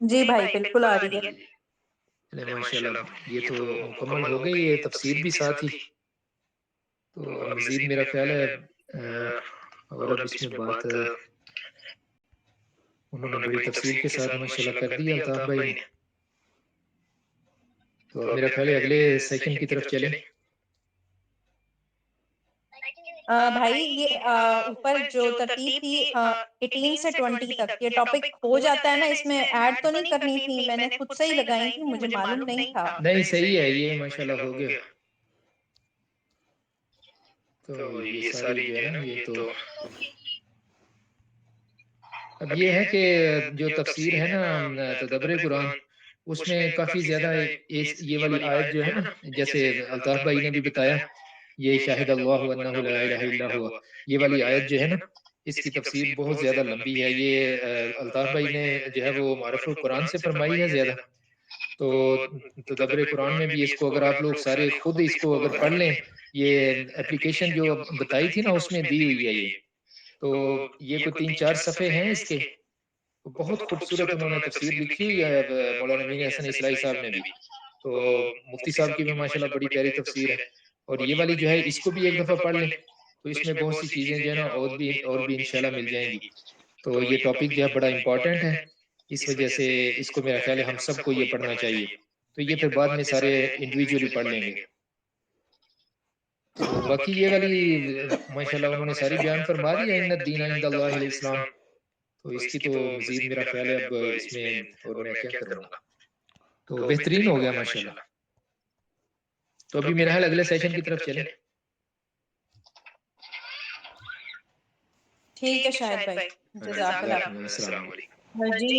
جی بھائی بالکل آ رہی ہے۔ چلے ماشاءاللہ یہ تو مکمل ہو گئی ہے، تفسیر بھی ساتھ ہی، تو اب مزید میرا خیال ہے اور اب اس میں بات انہوں نے بڑی تفصیل کے ساتھ ماشاءاللہ کر دی الطاف بھائی نے، تو اب میرا خیال ہے اگلے سیشن کی طرف چلیں۔ بھائی یہ اوپر جو ترتیب تھی 18 سے 20 تک، یہ ٹاپک ہو جاتا ہے نا، اس میں ایڈ تو نہیں کرنی تھی، میں نے خود سے ہی لگائی تھی، مجھے معلوم نہیں تھا۔ نہیں صحیح ہے، یہ ماشاءاللہ ہو گیا، تو یہ ساری جو ہے نا یہ تو اب یہ ہے کہ جو تفسیر ہے نا تدبر قرآن، اس میں کافی زیادہ یہ والی آیت جو ہے نا، جیسے الطاف بھائی نے بھی بتایا، یہ شاہد اللہ انہ لا الہ الا ہوا، یہ والی آیت جو ہے نا، اس کی تفسیر بہت زیادہ لمبی ہے، یہ الطاف بھائی نے جو ہے وہ معرف القرآن سے فرمائی ہے زیادہ، تو تدبر قرآن میں بھی اس کو اگر آپ لوگ سارے خود اس کو اگر پڑھ لیں، یہ اپلیکیشن جو بتائی تھی نا اس میں دی ہوئی ہے یہ، تو یہ کوئی 3-4 صفحے ہیں اس کے، بہت خوبصورت انہوں نے تفسیر لکھی ہوئی ہے مولانا امین حسن اصلاحی صاحب نے بھی، تو مفتی صاحب کی بھی ماشاءاللہ بڑی پیاری تفسیر ہے، اور یہ والی جو ہے اس کو بھی ایک دفعہ پڑھ لیں تو اس میں بہت سی چیزیں جو ہے نا اور بھی انشاءاللہ مل جائیں گی، تو یہ ٹاپک جو ہے بڑا امپورٹنٹ ہے، اس وجہ سے اس کو میرا خیال ہے ہم سب کو یہ پڑھنا چاہیے، تو یہ پھر بعد میں سارے انڈیویجولی پڑھ لیں گے۔ تو باقی یہ والی ماشاءاللہ انہوں نے ساری بیان فرما دیا، ان الدین عند اللہ الاسلام، تو اس کی تو مزید میرا خیال ہے اب اس میں اور میں کیا کروں گا، تو بہترین ہو گیا ماشاءاللہ، تو ابھی میرا خیال اگلے سیشن کی طرف چلیں۔ ٹھیک ہے شاہد بھائی، جزاک اللہ۔ السلام علیکم۔ جی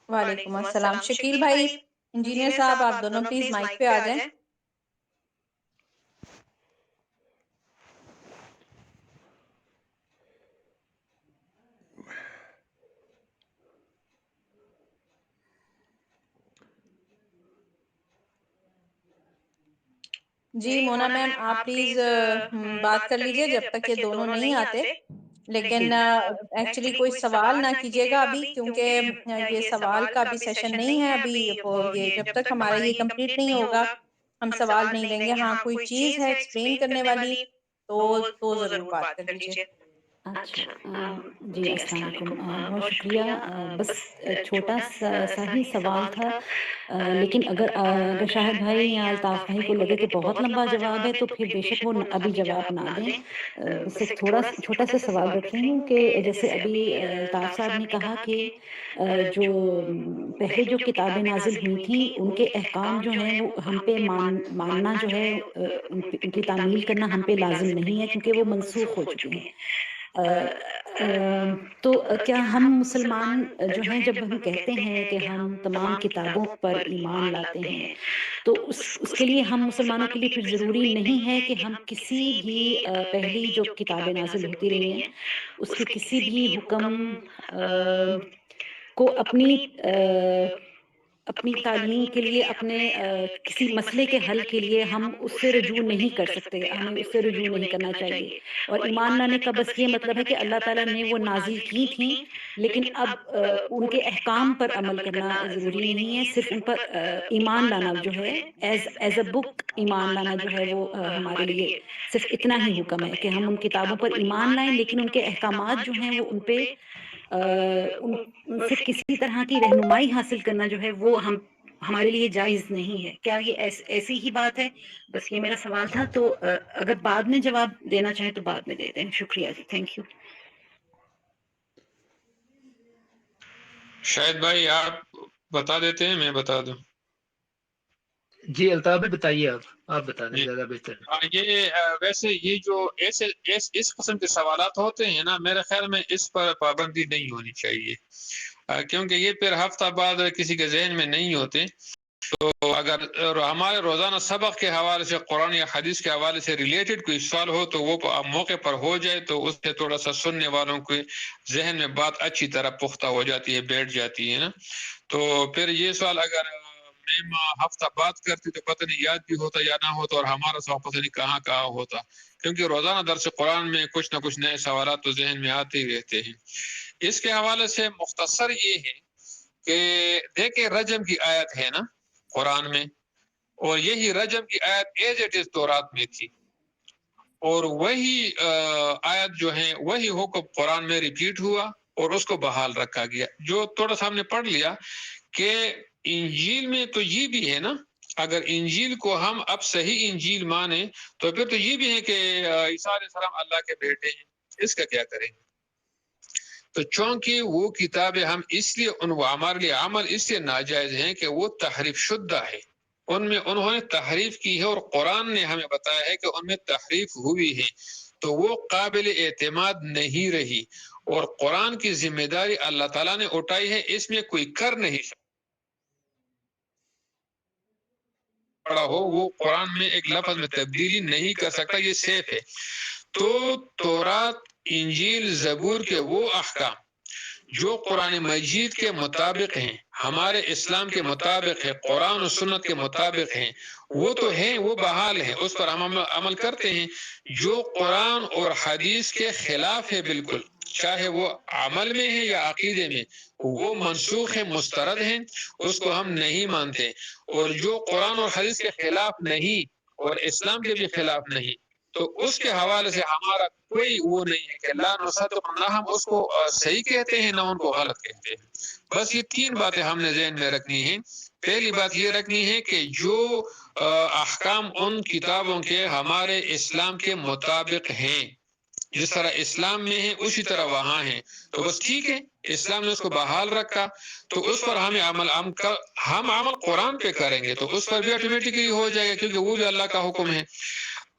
وعلیکم السلام، شکیل بھائی، انجینئر صاحب آپ دونوں پلیز مائک پہ آ جائیں۔ جی مونا میم آپ پلیز بات کر لیجئے جب تک یہ دونوں نہیں آتے، لیکن ایکچولی کوئی سوال نہ کیجیے گا ابھی، کیونکہ یہ سوال کا بھی سیشن نہیں ہے ابھی، یہ جب تک ہمارا یہ کمپلیٹ نہیں ہوگا ہم سوال نہیں لیں گے۔ ہاں کوئی چیز ہے ایکسپلین کرنے والی تو ضرور بات کر لیجیے۔ اچھا جی السلام علیکم، بہت شکریہ، بس چھوٹا سا ہی سوال تھا، لیکن اگر شاہد بھائی یا الطاف بھائی کو لگے کہ بہت لمبا جواب ہے تو پھر بے شک وہ ابھی جواب نہ دیں، بس ایک تھوڑا چھوٹا سا سوال رکھ رہی ہوں کہ جیسے ابھی الطاف صاحب نے کہا کہ جو پہلے جو کتابیں نازل ہوئی تھیں ان کے احکام جو ہیں وہ ہم پہ ماننا جو ہے ان کی تعمیل کرنا ہم پہ لازم نہیں ہے کیونکہ وہ منسوخ ہو چکے ہیں، تو کیا ہم مسلمان جو ہیں جب ہم کہتے ہیں کہ ہم تمام کتابوں پر ایمان لاتے ہیں تو اس کے لیے ہم مسلمانوں کے لیے پھر ضروری نہیں ہے کہ ہم کسی بھی پہلی جو کتابیں نازل ہوتی رہی ہیں اس کے کسی بھی حکم کو اپنی تعلیم کے لیے، اپنے کسی مسئلے کے حل کے لیے ہم اس سے رجوع نہیں کر سکتے، ہمیں اس سے رجوع نہیں کرنا چاہیے، اور ایمان لانے کا بس یہ مطلب ہے کہ اللہ تعالیٰ نے وہ نازل کی تھیں لیکن اب ان کے احکام پر عمل کرنا ضروری نہیں ہے، صرف ان پر ایمان لانا جو ہے ایز اے بک ایمان لانا جو ہے وہ ہمارے لیے صرف اتنا ہی حکم ہے کہ ہم ان کتابوں پر ایمان لائیں، لیکن ان کے احکامات جو ہیں وہ ان پہ ان سے کسی طرح کی رہنمائی حاصل کرنا جو ہے وہ ہمارے لیے جائز نہیں ہے۔ کیا یہ ایسی ہی بات ہے؟ بس یہ میرا سوال تھا، تو اگر بعد میں جواب دینا چاہیں تو بعد میں دے دیں۔ شکریہ جی، تھینک یو۔ شاید بھائی آپ بتا دیتے ہیں، میں بتا دوں؟ جی الطاف بھی بتائیے، آپ بتا دیں زیادہ بہتر۔ یہ ویسے یہ جو اس قسم کے سوالات ہوتے ہیں نا، میرے خیال میں اس پر پابندی نہیں ہونی چاہیے، کیونکہ یہ پھر ہفتہ بعد کسی کے ذہن میں نہیں ہوتے، تو اگر ہمارے روزانہ سبق کے حوالے سے قرآن یا حدیث کے حوالے سے ریلیٹڈ کوئی سوال ہو تو وہ موقع پر ہو جائے تو اس سے تھوڑا سا سننے والوں کے ذہن میں بات اچھی طرح پختہ ہو جاتی ہے، بیٹھ جاتی ہے نا، تو پھر یہ سوال اگر ہفتہ بات کرتی تو پتہ نہیں یاد بھی ہوتا یا نہ ہوتا، اور ہمارا سوال پتہ نہیں کہاں ہوتا، کیونکہ روزانہ درس قرآن میں کچھ نہ کچھ نئے سوالات تو ذہن میں آتے ہی رہتے ہیں۔ اس کے حوالے سے مختصر یہ ہے کہ دیکھیں رجم کی آیت ہے نا قرآن میں، اور یہی رجم کی آیت ایز اٹ از تورات میں تھی، اور وہی آیت جو ہے وہی حکم قرآن میں ریپیٹ ہوا اور اس کو بحال رکھا گیا۔ جو تھوڑا سا ہم نے پڑھ لیا کہ انجیل میں تو یہ بھی ہے نا، اگر انجیل کو ہم اب صحیح انجیل مانیں تو پھر تو یہ بھی ہے کہ عیسیٰ علیہ السلام اللہ کے بیٹے ہیں، اس کا کیا کریں؟ تو چونکہ وہ کتابیں ہم اس لیے ہمارے لیے عمل اس لیے ناجائز ہیں کہ وہ تحریف شدہ ہے، ان میں انہوں نے تحریف کی ہے، اور قرآن نے ہمیں بتایا ہے کہ ان میں تحریف ہوئی ہے، تو وہ قابل اعتماد نہیں رہی، اور قرآن کی ذمہ داری اللہ تعالیٰ نے اٹھائی ہے، اس میں کوئی کر نہیں سکتا ہو، وہ قرآن میں ایک لفظ میں تبدیلی نہیں کر سکتا، یہ سیف ہے۔ تو تورات، انجیل، زبور کے وہ احکام جو قرآن مجید کے مطابق ہیں، ہمارے اسلام کے مطابق ہے، قرآن و سنت کے مطابق ہیں، وہ تو ہیں، وہ بحال ہیں، اس پر ہم عمل کرتے ہیں۔ جو قرآن اور حدیث کے خلاف ہے بالکل، چاہے وہ عمل میں ہے یا عقیدے میں، وہ منسوخ ہے، مسترد ہیں، اس کو ہم نہیں مانتے۔ اور جو قرآن اور حدیث کے خلاف نہیں اور اسلام کے بھی خلاف نہیں، تو اس کے حوالے سے ہمارا کوئی وہ نہیں ہے کہ لا نصدق، نہ ہم اس کو صحیح کہتے ہیں نہ ان کو غلط کہتے ہیں۔ بس یہ تین باتیں ہم نے ذہن میں رکھنی ہیں۔ پہلی بات یہ رکھنی ہے کہ جو احکام ان کتابوں کے ہمارے اسلام کے مطابق ہیں، جس طرح اسلام میں ہے اسی طرح وہاں ہیں، تو بس ٹھیک ہے، اسلام نے اس کو بحال رکھا تو اس پر ہمیں ہم عمل قرآن پہ کریں گے تو اس پر بھی آٹومیٹکلی ہو جائے گا، کیونکہ وہ بھی اللہ کا حکم ہے۔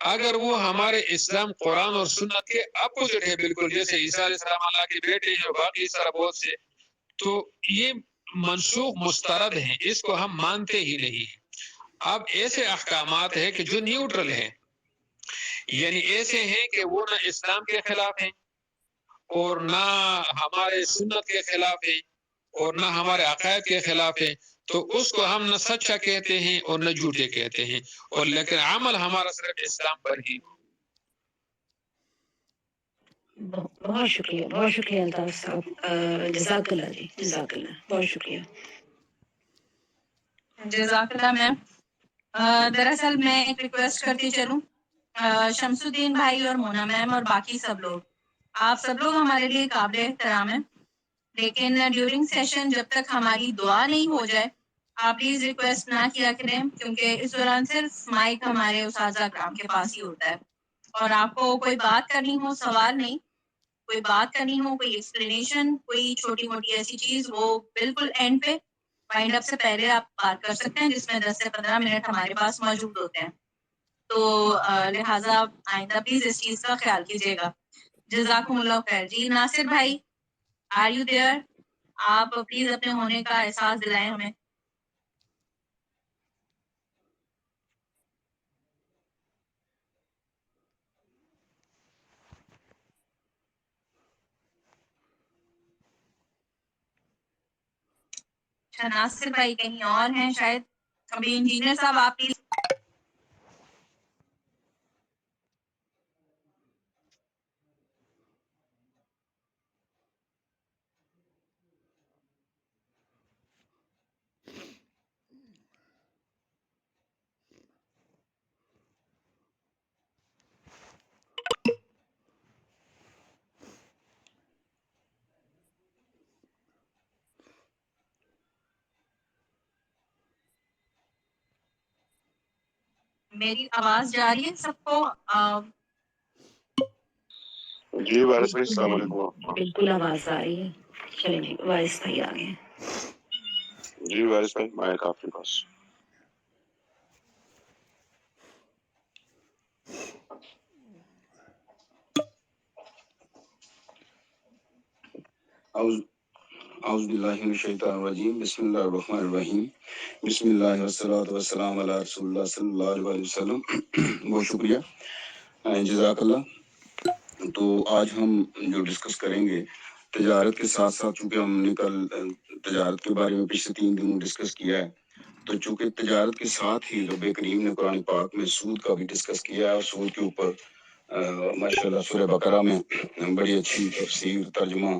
اگر وہ ہمارے اسلام، قرآن اور سنت کے اپوزٹ ہے بالکل، جیسے عیسیٰ علیہ السلام اللہ کے بیٹے ہیں اور باقی اس طرح بہت سے، تو یہ منسوخ مسترد ہیں، اس کو ہم مانتے ہی نہیں ہیں۔ اب ایسے احکامات ہیں کہ جو نیوٹرل ہیں، یعنی ایسے ہیں کہ وہ نہ اسلام کے خلاف ہیں اور نہ ہمارے سنت کے خلاف ہیں اور نہ ہمارے عقائد کے خلاف ہیں، تو اس کو ہم نہ سچا کہتے ہیں اور نہ جھوٹے کہتے ہیں، اور لیکن عمل ہمارا صرف اسلام پر ہی۔ بہت شکریہ الطاف صاحب، جزاک اللہ جی، جزاک اللہ، بہت شکریہ۔ جزاک اللہ میم۔ دراصل میں ایک ریکویسٹ کرتی چلوں، شمس الدین بھائی اور مونا میم اور باقی سب لوگ، آپ سب لوگ ہمارے لیے قابل احترام ہیں، لیکن ڈیورنگ سیشن جب تک ہماری دعا نہیں ہو جائے آپ پلیز ریکویسٹ نہ کیا کریں، کیونکہ اس دوران صرف مائک ہمارے اساتذہ کرام کے پاس ہی ہوتا ہے، اور آپ کو کوئی بات کرنی ہو، سوال نہیں، کوئی بات کرنی ہو، کوئی ایکسپلینیشن، کوئی چھوٹی موٹی ایسی چیز، وہ بالکل اینڈ پہ وائنڈ اپ سے پہلے آپ بات کر سکتے ہیں، جس میں 10 سے 15 منٹ ہمارے پاس موجود ہوتے ہیں۔ تو لہٰذا آئندہ پلیز اس چیز کا خیال کیجیے گا۔ جزاکم اللہ خیر۔ جی ناصر بھائی، آر یو دیئر؟ آپ پلیز اپنے ہونے کا احساس دلائیں ہمیں۔ اچھا، ناصر بھائی کہیں اور ہیں شاید، کبھی انجینئر صاحب آپ پلیز۔ میری آواز جا رہی ہے سب کو؟ جی وارث بھائی السلام علیکم۔ بالکل آواز آ رہی ہے، چلیں جی وارث بھائی آ گئے۔ جی وارث بھائی مائک آپ کے پاس۔ اعوذ باللہ من الشیطان الرجیم، بسم اللہ الرحمن الرحیم، بسم اللہ والصلاۃ والسلام علی رسول اللہ صلی اللہ علیہ وسلم۔ بہت شکریہ، جزاک اللہ۔ تو آج ہم جو ڈسکس کریں گے تجارت کے ساتھ ساتھ، چونکہ ہم نے کل تجارت کے بارے میں پچھلے 3 دنوں ڈسکس کیا ہے، تو چونکہ تجارت کے ساتھ ہی رب کریم نے قرآن پاک میں سود کا بھی ڈسکس کیا ہے، اور سود کے اوپر ماشاء اللہ سورہ بقرہ میں بڑی اچھی تفسیر، ترجمہ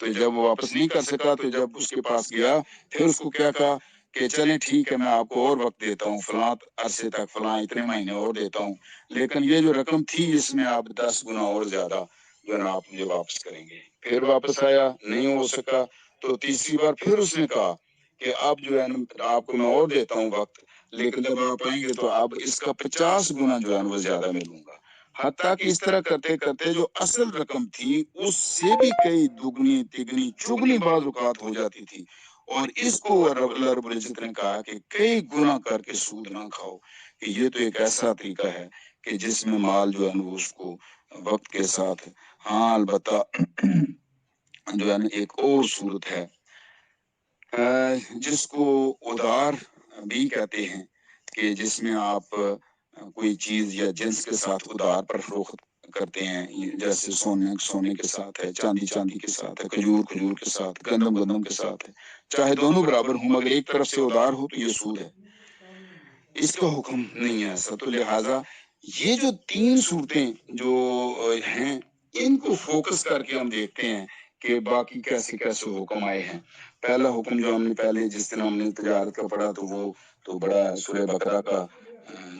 تو جب وہ واپس نہیں کر سکا تو جب اس کے پاس گیا پھر اس کو کیا کہا کہ چلیں ٹھیک ہے میں آپ کو اور وقت دیتا ہوں فلاں عرصے تک فلاں اتنے مہینے اور دیتا ہوں لیکن یہ جو رقم تھی اس میں آپ 10 گنا اور زیادہ جو نا آپ مجھے واپس کریں گے. پھر واپس آیا نہیں ہو سکا تو تیسری بار پھر اس نے کہا کہ اب جو ہے آپ کو میں اور دیتا ہوں وقت لیکن جب آپ آئیں گے تو اب اس کا 50 گنا جو ہے وہ زیادہ میں لوں گا. حتیٰ کہ اس طرح کرتے کرتے جو اصل رقم تھی اس سے بھی کئی دگنی تگنی چگنی بعض اوقات ہو جاتی تھی اور اس کو اللہ رب العزت نے کہا کہ کئی گنا کر کے سود نہ کھاؤ کہ یہ تو ایک ایسا طریقہ ہے کہ جس میں مال جو ہے اس کو وقت کے ساتھ ہاں البتہ جو ہے ایک اور صورت ہے جس کو ادار بھی کہتے ہیں کہ جس میں آپ کوئی چیز یا جنس کے ساتھ ادار پر فروخت کرتے ہیں جیسے سونے کے ساتھ ہے چاندی کے ساتھ ہے کھجور کے ساتھ گندم کے ساتھ ہے چاہے دونوں برابر ہوں مگر ایک طرف سے ادار ہو تو یہ سود ہے. اس کا حکم نہیں ہے ایسا تو لہٰذا یہ جو 3 صورتیں جو ہیں ان کو فوکس کر کے ہم دیکھتے ہیں کہ باقی کیسے کیسے حکم آئے ہیں. پہلا حکم جو ہم نے پہلے جس دن ہم نے تجارت کا پڑھا تو وہ تو بڑا سورہ بقرہ کا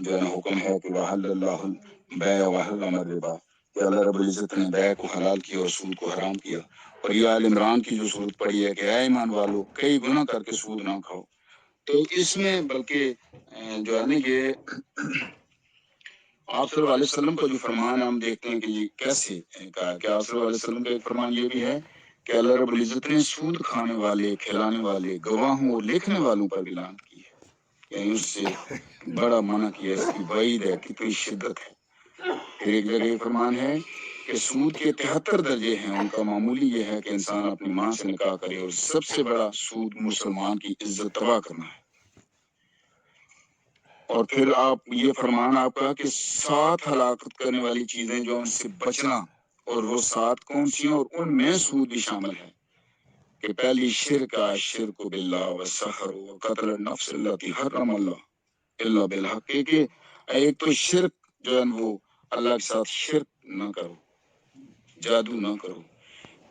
جو ہے حکم ہے کہ وَأَحَلَّ اللَّهُ الْبَيْعَ وَحَرَّمَ الرِّبَا کہ اللہ رب العزت نے بیع کو حلال کیا اور سود کو حرام کیا. اور یہ آل عمران کی جو صورت پڑھی ہے کہ اے ایمان والو کئی گناہ کر کے سود نہ کھاؤ. تو اس میں بلکہ جو ہے نا یہ آپ صلی اللہ علیہ وسلم کا جو فرمان ہم دیکھتے ہیں کہ یہ کیسے کہا کہ آپ صلی اللہ علیہ وسلم کا ایک فرمان یہ بھی ہے کہ اللہ رب العزت نے سود کھانے والے کھلانے والے گواہوں اور لکھنے والوں پر بھی لعنت کی ہے یعنی اس سے بڑا منع کیا اس کی وعید ہے کتنی شدت ہے. پھر ایک جگہ یہ فرمان ہے کہ سود کے 73 درجے ہیں ان کا معمولی یہ ہے کہ انسان اپنی ماں سے نکاح کرے اور سب سے بڑا سود مسلمان کی عزت تباہ کرنا ہے. اور پھر آپ یہ فرمان آپ کا کہ 7 ہلاکت کرنے والی چیزیں جو ان سے بچنا اور وہ 7 کون سی ہیں اور ان میں سود بھی شامل ہے کہ پہلی شرک باللہ والسحر وقتل النفس التي حرم اللہ الا بالحق کہ ایک تو شرک جو ہے وہ اللہ کے ساتھ شرک نہ کرو جادو نہ کرو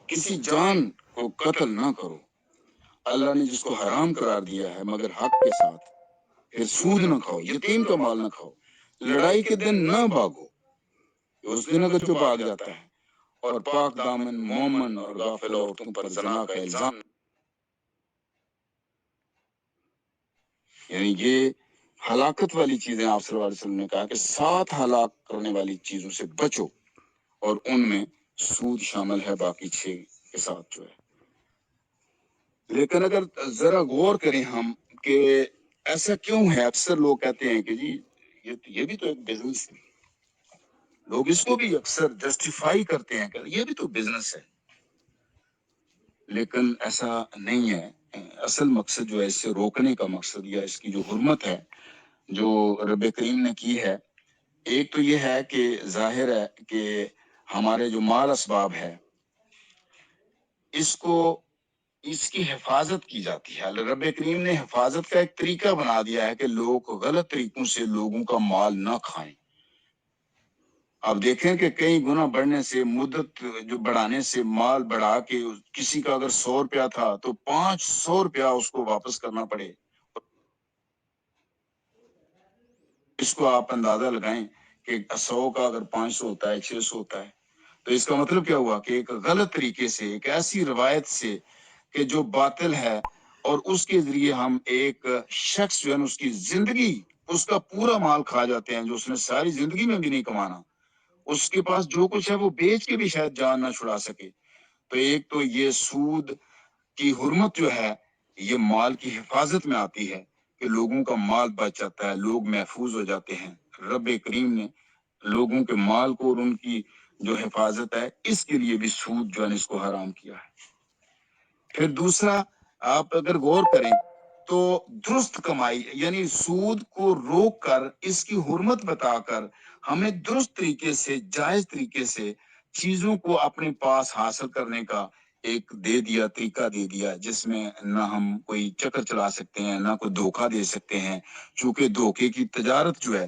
کسی جان کو قتل نہ کرو اللہ نے جس کو حرام قرار دیا ہے مگر حق کے ساتھ. پھر سود نہ کھاؤ یتیم کا مال نہ کھاؤ لڑائی کے دن نہ بھاگو اس دن اگر جو بھاگ جاتا ہے اور پاک دامن مومن اور غافل عورتوں پر زنا کا الزام یعنی یہ ہلاکت والی چیزیں آپ صلی اللہ علیہ وسلم نے کہا کہ 7 ہلاک کرنے والی چیزوں سے بچو اور ان میں سود شامل ہے باقی 6 کے ساتھ جو ہے. لیکن اگر ذرا غور کریں ہم کہ ایسا کیوں ہے اکثر لوگ کہتے ہیں کہ جی یہ بھی تو ایک بزنس ہے لوگ اس کو بھی اکثر جسٹیفائی کرتے ہیں کہ یہ بھی تو بزنس ہے لیکن ایسا نہیں ہے. اصل مقصد جو ہے اس سے روکنے کا مقصد یا اس کی جو حرمت ہے جو رب کریم نے کی ہے ایک تو یہ ہے کہ ظاہر ہے کہ ہمارے جو مال اسباب ہے اس کی حفاظت کی جاتی ہے. رب کریم نے حفاظت کا ایک طریقہ بنا دیا ہے کہ لوگ غلط طریقوں سے لوگوں کا مال نہ کھائیں. آپ دیکھیں کہ کئی گنا بڑھنے سے مدت جو بڑھانے سے مال بڑھا کے کسی کا اگر 100 روپیہ تھا تو 500 روپیہ اس کو واپس کرنا پڑے. اس کو آپ اندازہ لگائیں کہ 100 کا اگر 500 ہوتا ہے 600 ہوتا ہے تو اس کا مطلب کیا ہوا کہ ایک غلط طریقے سے ایک ایسی روایت سے کہ جو باطل ہے اور اس کے ذریعے ہم ایک شخص جو ہے اس کی زندگی اس کا پورا مال کھا جاتے ہیں جو اس نے ساری زندگی میں بھی نہیں کمانا اس کے پاس جو کچھ ہے وہ بیچ کے بھی شاید جان نہ چھڑا سکے. تو ایک تو یہ سود کی حرمت جو ہے یہ مال کی حفاظت میں آتی ہے کہ لوگوں کا مال بچ جاتا ہے لوگ محفوظ ہو جاتے ہیں. رب کریم نے لوگوں کے مال کو اور ان کی جو حفاظت ہے اس کے لیے بھی سود جو ہے اس کو حرام کیا ہے. پھر دوسرا آپ اگر غور کریں تو درست کمائی یعنی سود کو روک کر اس کی حرمت بتا کر ہمیں درست طریقے سے جائز طریقے سے چیزوں کو اپنے پاس حاصل کرنے کا ایک طریقہ دے دیا جس میں نہ ہم کوئی چکر چلا سکتے ہیں نہ کوئی دھوکہ دے سکتے ہیں چونکہ دھوکے کی تجارت جو ہے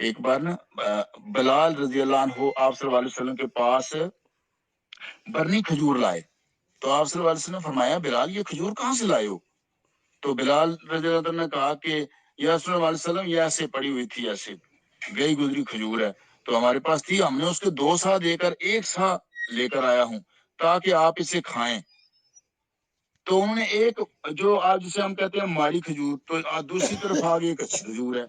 ایک بار نا بلال رضی اللہ عنہ آپ صلی اللہ علیہ وسلم کے پاس برنی کھجور لائے، تو آپ صلی اللہ علیہ وسلم نے فرمایا بلال یہ کھجور کہاں سے لائے ہو؟ تو بلال رضی اللہ عنہ نے کہا کہ یا صلی اللہ علیہ وسلم یہ ایسے پڑی ہوئی تھی، ایسے گئی گزری کھجور ہے تو ہمارے پاس تھی، ہم نے اس کے 2 سا دے کر 1 سا لے کر آیا ہوں تاکہ آپ اسے کھائیں۔ تو انہوں نے ایک جو آج جسے ہم کہتے ہیں ماڑی کھجور، تو دوسری طرف آگے ایک اچھی کھجور ہے،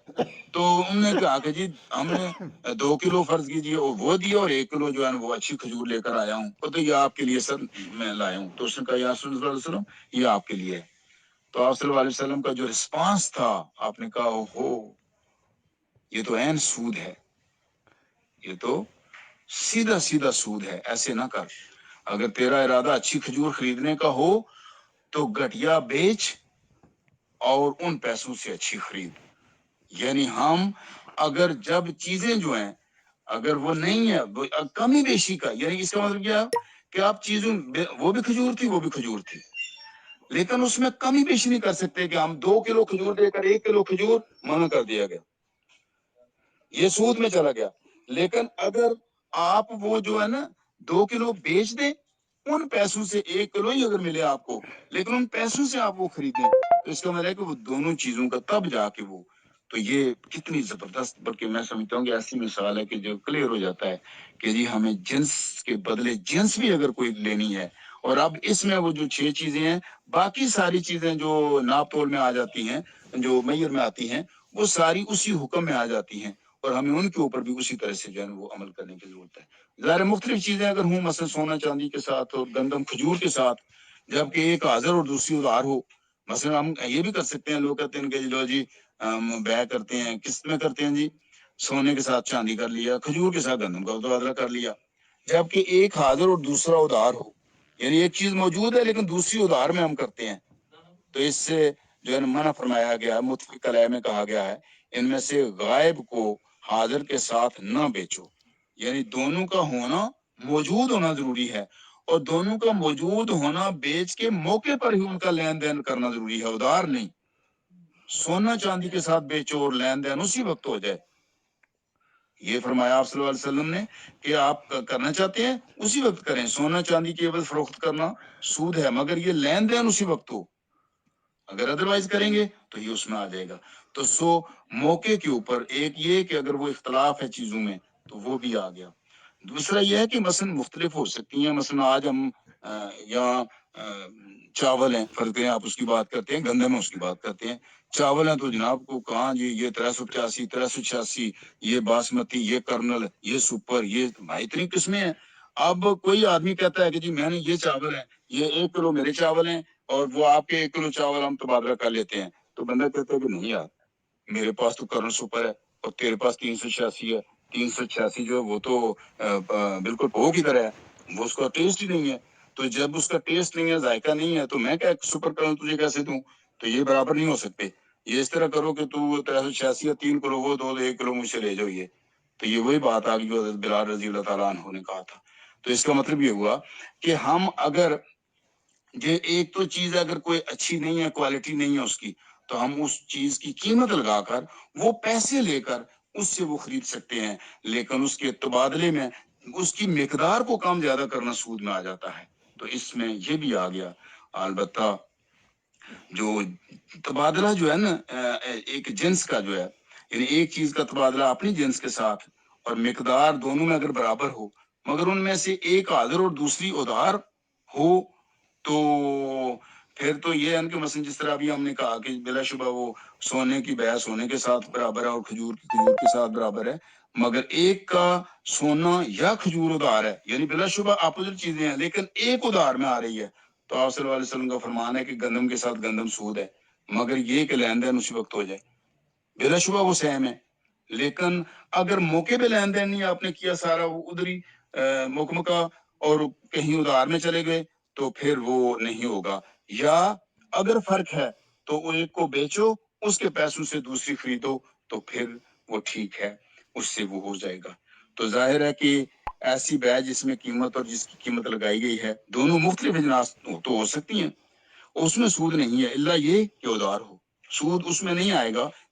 تو انہوں نے کہا کہ جی ہم نے 2 کلو فرض کیجیے وہ دیا اور 1 کلو جو ہے وہ اچھی کھجور لے کر آیا ہوں، تو یہ آپ کے لیے سر میں لایا ہوں۔ تو اس نے کہا یا رسول اللہ صلی اللہ علیہ وسلم یہ آپ کے لیے ہے۔ تو آپ صلی اللہ علیہ وسلم کا جو رسپانس تھا، آپ نے کہا ہو یہ تو عین سود ہے، یہ تو سیدھا سیدھا سود ہے، ایسے نہ کر۔ اگر تیرا ارادہ اچھی کھجور خریدنے کا ہو تو گھٹیا بیچ اور ان پیسوں سے اچھی خرید۔ یعنی ہم اگر جب چیزیں جو ہیں اگر وہ نہیں ہے کمی بیشی کا، یعنی اس کا مطلب کیا ہے کہ آپ چیزوں وہ بھی کھجور تھی وہ بھی کھجور تھی، لیکن اس میں کمی بیشی نہیں کر سکتے کہ ہم 2 کلو کھجور دے کر 1 کلو کھجور منع کر دیا گیا، یہ سود میں چلا گیا۔ لیکن اگر آپ وہ جو ہے نا 2 کلو بیچ دیں، ان پیسوں سے 1 کلو ہی اگر ملے آپ کو، لیکن ان پیسوں سے آپ وہ خریدیں، تو اس کا مطلب ہے کہ وہ دونوں چیزوں کا تب جا کے وہ، تو یہ کتنی زبردست، بلکہ میں سمجھتا ہوں کہ ایسی مثال ہے کہ جو کلیئر ہو جاتا ہے کہ جی ہمیں جنس کے بدلے جنس بھی اگر کوئی لینی ہے، اور اب اس میں وہ جو 6 چیزیں ہیں، باقی ساری چیزیں جو ناپ تول میں آ جاتی ہیں، جو میئر میں آتی ہیں، وہ ساری اسی حکم میں آ جاتی ہیں، اور ہمیں ان کے اوپر بھی اسی طرح سے جو ہے وہ عمل کرنے کی ضرورت ہے۔ ظاہر مختلف چیزیں اگر ہوں، مثلا سونا چاندی کے ساتھ اور گندم کھجور کے ساتھ، جبکہ ایک حاضر اور دوسری ادھار ہو، مثلا ہم یہ بھی کر سکتے ہیں، لوگ کہتے ہیں کہ لو جی بیع کرتے ہیں، کس میں کرتے ہیں جی، سونے کے ساتھ چاندی کر لیا، کھجور کے ساتھ گندم کا تبادلہ کر لیا، جبکہ ایک حاضر اور دوسرا ادھار ہو، یعنی ایک چیز موجود ہے لیکن دوسری ادھار میں ہم کرتے ہیں، تو اس سے جو ہے منع فرمایا گیا، متفق علیہ میں کہا گیا ہے ان میں سے غائب کو حاضر کے ساتھ نہ بیچو، یعنی دونوں کا ہونا موجود ہونا ضروری ہے، اور دونوں کا موجود ہونا بیچ کے موقع پر ہی ان کا لین دین کرنا ضروری ہے، ادھار نہیں۔ سونا چاندی کے ساتھ بیچو اور لین دین اسی وقت ہو جائے، یہ فرمایا آپ صلی اللہ علیہ وسلم نے کہ آپ کرنا چاہتے ہیں اسی وقت کریں، سونا چاندی کی عوض فروخت کرنا سود ہے، مگر یہ لین دین اسی وقت ہو، اگر ادروائز کریں گے تو یہ اس میں آ جائے گا۔ تو موقع کے اوپر ایک یہ کہ اگر وہ اختلاف ہے چیزوں میں تو وہ بھی آ گیا۔ دوسرا یہ ہے کہ مثلا مختلف ہو سکتی ہیں، مثلا آج ہم یہاں چاول ہیں، فرض کریں آپ اس کی بات کرتے ہیں، گندم ہے اس کی بات کرتے ہیں، چاول ہیں تو جناب کو کہاں جی یہ 385 386، یہ باسمتی، یہ کرنل، یہ سپر، یہ اتنی قسمیں ہیں۔ اب کوئی آدمی کہتا ہے کہ جی میں نے یہ چاول ہے، یہ 1 کلو میرے چاول ہیں اور وہ آپ کے 1 کلو چاول ہم تبادلہ کر لیتے ہیں، تو بندہ کہتا ہے کہ نہیں یار میرے پاس تو کرنل سپر ہے اور تیرے پاس 386 ہے، 386 جو ہے وہ تو بالکل پو کی طرح ہے، وہ اس کا ٹیسٹ ہی نہیں ہے، تو جب اس کا ٹیسٹ نہیں ہے، ذائقہ نہیں ہے، تو میں کیا سپر کرنل تجھے کیسے دوں؟ تو یہ برابر نہیں ہو سکتے۔ یہ اس طرح کرو کہ تو 386 یا 3 کلو وہ 1 کلو مجھ سے لے جاؤ، یہ تو یہ وہی بات آ گئی جو حضرت بلال رضی اللہ تعالیٰ عنہ نے کہا تھا۔ تو اس کا مطلب یہ ہوا کہ ہم اگر یہ ایک تو چیز اگر کوئی اچھی نہیں ہے، کوالٹی نہیں ہے اس کی، تو ہم اس چیز کی قیمت لگا کر وہ پیسے لے کر اس سے وہ خرید سکتے ہیں، لیکن اس کے تبادلے میں اس کی مقدار کو کم زیادہ کرنا سود میں آ جاتا ہے، تو اس میں یہ بھی آ گیا۔ البتہ جو تبادلہ جو ہے نا ایک جنس کا جو ہے، یعنی ایک چیز کا تبادلہ اپنی جنس کے ساتھ اور مقدار دونوں میں اگر برابر ہو، مگر ان میں سے ایک حاضر اور دوسری ادھار ہو، تو پھر تو یہ ہے کہ مثلا جس طرح ابھی ہم نے کہا کہ بلا شبہ وہ سونے کی بیع سونے کے ساتھ برابر ہے اور کھجور کی کھجور کے ساتھ برابر ہے، مگر ایک کا سونا یا کھجور ادھار ہے، یعنی بلا شبہ اپوزٹ چیزیں ہیں لیکن ایک ادھار میں آ رہی ہے، تو آپ صلی اللہ علیہ وسلم کا فرمان ہے کہ گندم کے ساتھ گندم سود ہے، مگر یہ کہ لین دین اسی وقت ہو جائے، بلا شبہ وہ سیم ہے، لیکن اگر موقع پہ لین دین نہیں آپ نے کیا، سارا وہ ادھری مکمکا اور کہیں ادھار میں چلے گئے، تو پھر وہ نہیں ہوگا۔ یا اگر فرق ہے تو وہ ایک کو بیچو، اس کے پیسوں سے دوسری خریدو، تو پھر وہ ٹھیک ہے، اس سے وہ ہو جائے گا۔ تو ظاہر ہے کہ ایسی بیع جس میں قیمت اور جس کی قیمت لگائی گئی ہے دونوں مختلف اجناس تو ہو سکتی ہیں، اس میں سود نہیں ہے، الا یہ کہ ادھار ہو، سود اس میں نہیں آئے گا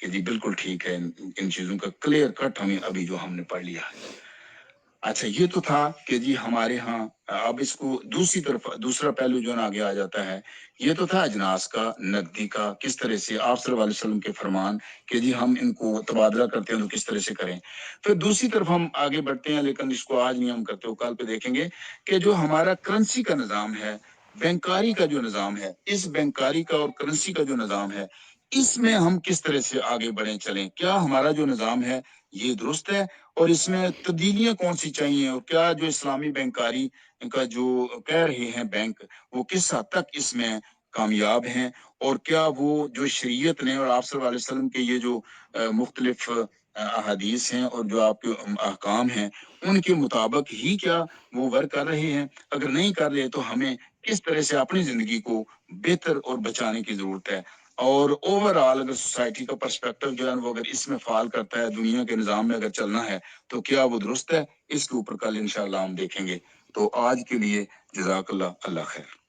کہ جی بالکل ٹھیک ہے, ان چیزوں کا کلیئر کٹ ہمیں ابھی جو ہم نے پڑھ لیا ہے. اچھا یہ تو تھا کہ جی ہمارے ہاں, اب اس کو دوسری طرف دوسرا پہلو جو نا آگے آ جاتا ہے. یہ تو تھا اجناس کا, نقدی کا, کس طرح سے آپ صلی اللہ علیہ وسلم کے فرمان کہ جی ہم ان کو تبادلہ کرتے ہیں تو کس طرح سے کریں. پھر دوسری طرف ہم آگے بڑھتے ہیں, لیکن اس کو آج نہیں ہم کرتے, وہ کل پہ دیکھیں گے کہ جو ہمارا کرنسی کا نظام ہے, بینکاری کا جو نظام ہے, اس بینکاری کا اور کرنسی کا جو نظام ہے, اس میں ہم کس طرح سے آگے بڑھیں چلیں. کیا ہمارا جو نظام ہے یہ درست ہے, اور اس میں تبدیلیاں کون سی چاہیے, اور کیا جو اسلامی بینکاری کا جو کہہ رہے ہیں بینک, وہ کس حد تک اس میں کامیاب ہیں, اور کیا وہ جو شریعت نے اور آپ صلی اللہ علیہ وسلم کے یہ جو مختلف احادیث ہیں اور جو آپ کے احکام ہیں ان کے مطابق ہی کیا وہ ورک کر رہے ہیں. اگر نہیں کر رہے تو ہمیں کس طرح سے اپنی زندگی کو بہتر اور بچانے کی ضرورت ہے. اور اوور آل اگر سوسائٹی کا پرسپیکٹو جو ہے وہ اگر اس میں فال کرتا ہے, دنیا کے نظام میں اگر چلنا ہے تو کیا وہ درست ہے, اس کے اوپر کل انشاءاللہ ہم دیکھیں گے. تو آج کے لیے جزاک اللہ, اللہ خیر.